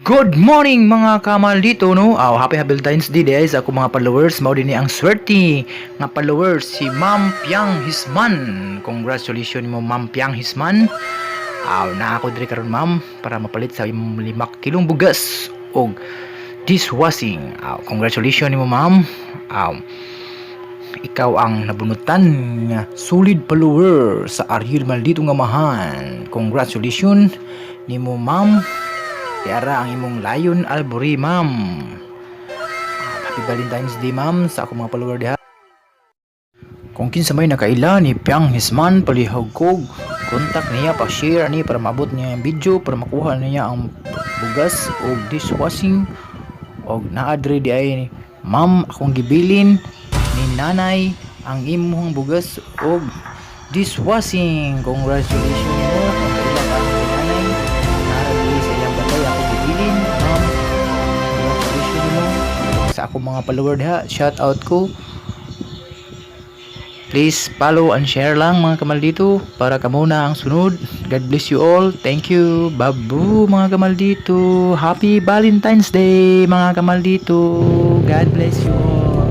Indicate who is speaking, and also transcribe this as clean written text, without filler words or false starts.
Speaker 1: Good morning mga kamaldito no. Happy Valentine's Day guys ako mga followers. Mao dinhi ang swerte nga followers si Ma'am Piang Hisman. Congratulations mo Ma'am Piang Hisman. Na ako diri karon ma'am para mapalit sa imong 5 kilong bugas og dishwashing. Congratulations nimo ma'am. Ikaw ang nabunutan nga solid follower sa Ariel Maldito nga mahan. Congratulations nimo ma'am. Tiara ang imong Lion Albury, ma'am. Happy Valentine's Day, ma'am, sa akong mga follower diha. Kung kinsa may nakaila ni Piang Hisman palihog kog, kontak niya pa share ani para maabot niya ang video para makuha niya ang bugas o dishwashing og naadre di ay ma'am akong gibilin ni nanay ang imong bugas og dishwashing. Congratulations mo kung kaila ka ni nanay. Naadre sa iyang batay ako gibilin, ma'am. Congratulations mo sa akong mga follower diha. Shout out ko. Please follow and share lang mga kamaldito para kamo na ang sunod. God bless you all. Thank you. Babu mga kamaldito. Happy Valentine's Day mga kamaldito. God bless you all.